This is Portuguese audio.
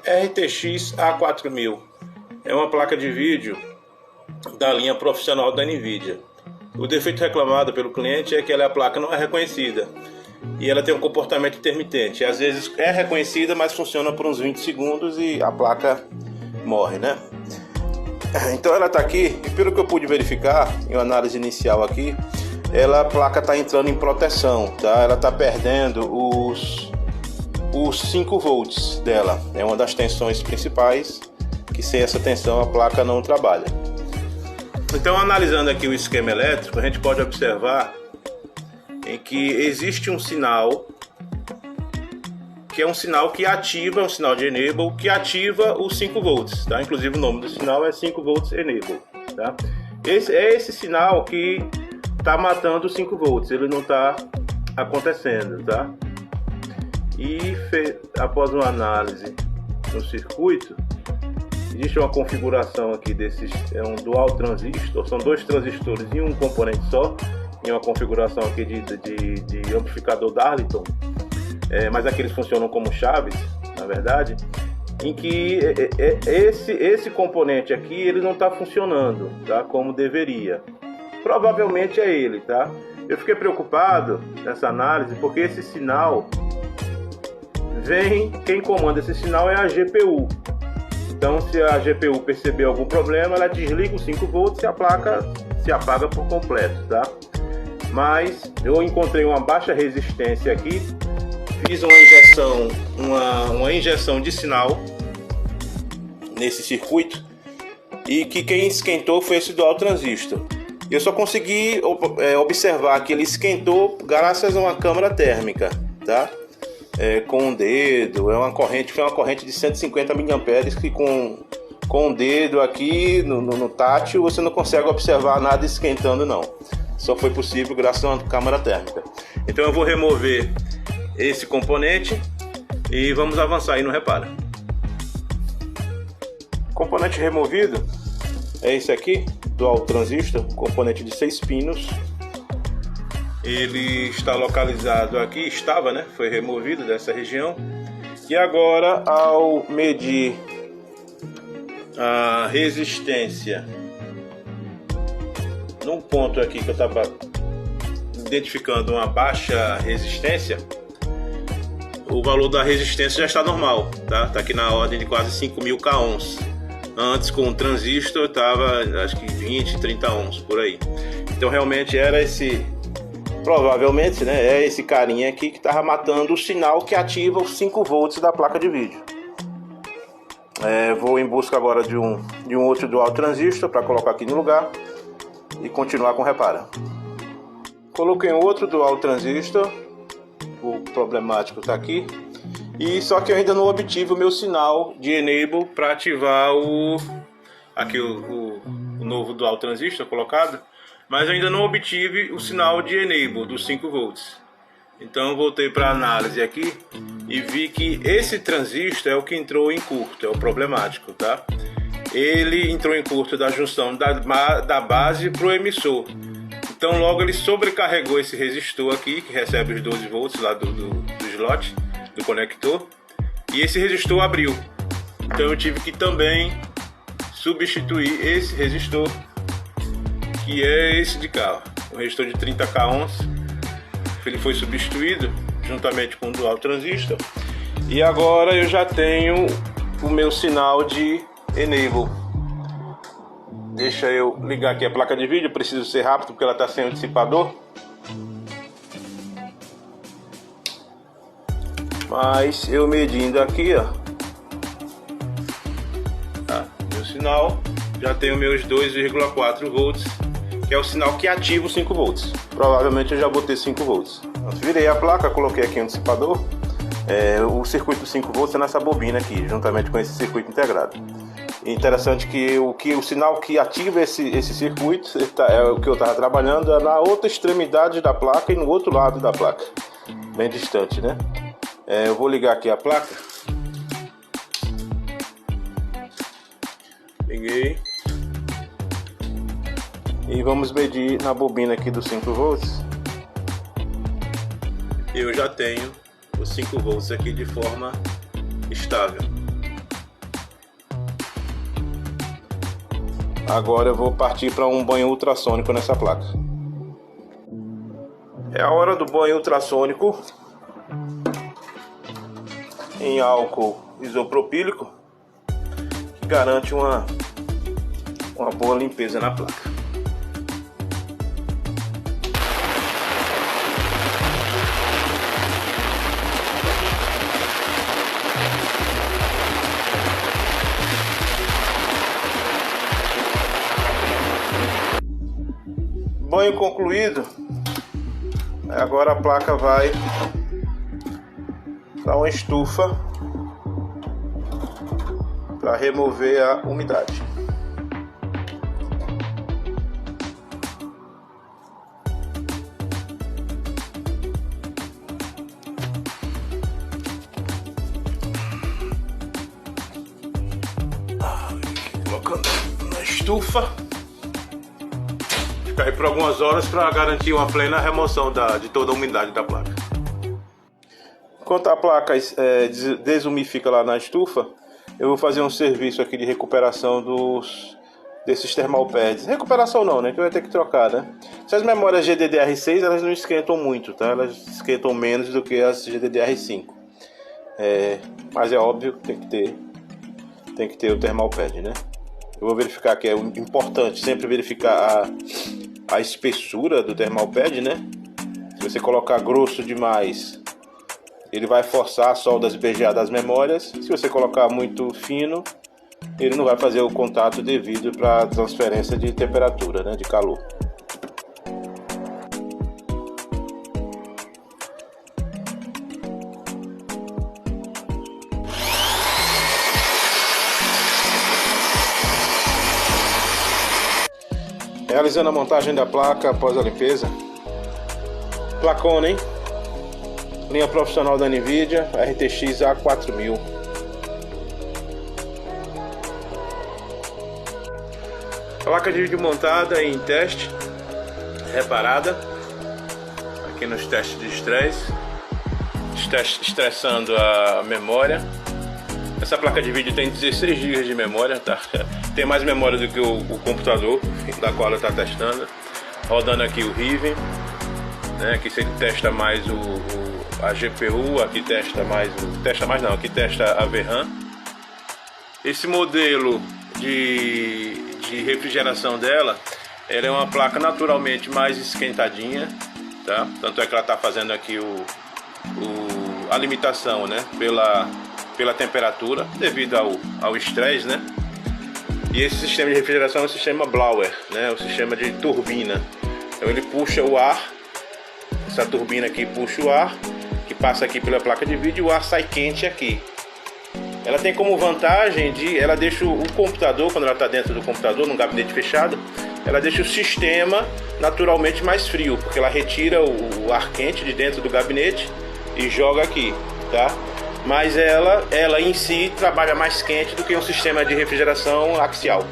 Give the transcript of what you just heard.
RTX A4000. É uma placa de vídeo da linha profissional da NVIDIA. O defeito reclamado pelo cliente é que a placa não é reconhecida e ela tem um comportamento intermitente. Às vezes é reconhecida, mas funciona por uns 20 segundos e a placa morre, né? Então ela está aqui e pelo que eu pude verificar em uma análise inicial aqui, a placa está entrando em proteção, tá? Ela está perdendo os 5 volts dela. É uma das tensões principais, que sem essa tensão a placa não trabalha. Então, analisando aqui o esquema elétrico, a gente pode observar em que existe um sinal, que é um sinal que ativa, um sinal de enable, que ativa os 5 volts, tá? Inclusive o nome do sinal é 5 volts enable, tá? Esse sinal que está matando os 5 volts, ele não está acontecendo, tá? E após uma análise no circuito, existe uma configuração aqui desses, é um dual transistor, são 2 transistores em um componente só, em uma configuração aqui de amplificador Darlington, mas aqui eles funcionam como chaves, na verdade, em que esse componente aqui ele não está funcionando, tá, como deveria. Provavelmente é ele, tá? Eu fiquei preocupado nessa análise porque esse sinal quem comanda esse sinal é a GPU. Então, se a GPU perceber algum problema, ela desliga os 5 volts e a placa se apaga por completo, tá? Mas eu encontrei uma baixa resistência aqui, fiz uma injeção de sinal nesse circuito e que quem esquentou foi esse dual transistor. Eu só consegui observar que ele esquentou graças a uma câmara térmica, tá? Com o dedo, foi uma corrente de 150 mA que com o dedo aqui no tátil você não consegue observar nada esquentando não. Só foi possível graças a uma câmara térmica. Então eu vou remover esse componente e vamos avançar aí no reparo. Componente removido é esse aqui, dual transistor, componente de 6 pinos. Ele está localizado aqui, estava, né? Foi removido dessa região. E agora, ao medir a resistência num ponto aqui que eu estava identificando uma baixa resistência, o valor da resistência já está normal, tá? Tá aqui na ordem de quase 5.000 k ohms. Antes com o transistor estava acho que 20, 30 ohms por aí. Então realmente era provavelmente, né, é esse carinha aqui que estava matando o sinal que ativa os 5 volts da placa de vídeo. Vou em busca agora de um outro dual transistor para colocar aqui no lugar e continuar com o reparo. Coloquei um outro dual transistor, o problemático está aqui, e só que eu ainda não obtive o meu sinal de enable para ativar o novo dual transistor colocado. Mas eu ainda não obtive o sinal de enable dos 5 volts. Então eu voltei para a análise aqui e vi que esse transistor é o que entrou em curto, é o problemático, tá? Ele entrou em curto da junção da base para o emissor. Então logo ele sobrecarregou esse resistor aqui, que recebe os 12 volts lá do slot, do conector. E esse resistor abriu. Então eu tive que também substituir esse resistor, que é esse de cá, um resistor de 30 k ohms. Ele foi substituído juntamente com o dual transistor e agora eu já tenho o meu sinal de enable. Deixa eu ligar aqui a placa de vídeo, preciso ser rápido porque ela está sem o dissipador, mas eu medindo aqui, ó, meu sinal já tenho meus 2,4 volts, que é o sinal que ativa os 5 volts. Provavelmente eu já botei 5 volts. Virei a placa, coloquei aqui um dissipador. O circuito de 5 volts é nessa bobina aqui, juntamente com esse circuito integrado. Interessante que o sinal que ativa esse circuito é o que eu estava trabalhando, é na outra extremidade da placa e no outro lado da placa, bem distante, né? Eu vou ligar aqui a placa. Liguei. E vamos medir na bobina aqui dos 5 volts. Eu já tenho os 5 volts aqui de forma estável. Agora eu vou partir para um banho ultrassônico nessa placa. É a hora do banho ultrassônico em álcool isopropílico, que garante uma boa limpeza na placa. Banho concluído, agora a placa vai para uma estufa para remover a umidade. Colocando na estufa. Ficar aí por algumas horas para garantir uma plena remoção de toda a umidade da placa. Enquanto a placa desumifica lá na estufa, eu vou fazer um serviço aqui de recuperação desses thermal pads. Recuperação não, né? Que vai ter que trocar, né? Essas memórias GDDR6 elas não esquentam muito, tá? Elas esquentam menos do que as GDDR5. Mas é óbvio que tem que ter o thermal pad, né? Eu vou verificar que é importante sempre verificar a espessura do thermal pad, né? Se você colocar grosso demais, ele vai forçar a solda a esbejar das memórias. Se você colocar muito fino, ele não vai fazer o contato devido para a transferência de temperatura, né? De calor. Realizando a montagem da placa após a limpeza. Placona, hein? Linha profissional da NVIDIA, RTX A4000. Placa de vídeo montada em teste, reparada. Aqui nos testes de estresse. Estressando a memória. Essa placa de vídeo tem 16 GB de memória, tá? Tem mais memória do que o computador da qual ela está testando. Rodando aqui o Riven, né? Aqui ele testa mais a GPU, aqui aqui testa a VRAM. Esse modelo de refrigeração dela, ela é uma placa naturalmente mais esquentadinha, tá? Tanto é que ela está fazendo aqui a limitação, né? Pela temperatura, devido ao estresse, né? E esse sistema de refrigeração é o sistema blower, né? O sistema de turbina. Então ele puxa o ar, essa turbina aqui puxa o ar, que passa aqui pela placa de vídeo, e o ar sai quente aqui. Ela tem como vantagem ela deixa o computador, quando ela está dentro do computador, num gabinete fechado, ela deixa o sistema naturalmente mais frio, porque ela retira o ar quente de dentro do gabinete e joga aqui, tá? Mas ela em si trabalha mais quente do que um sistema de refrigeração axial.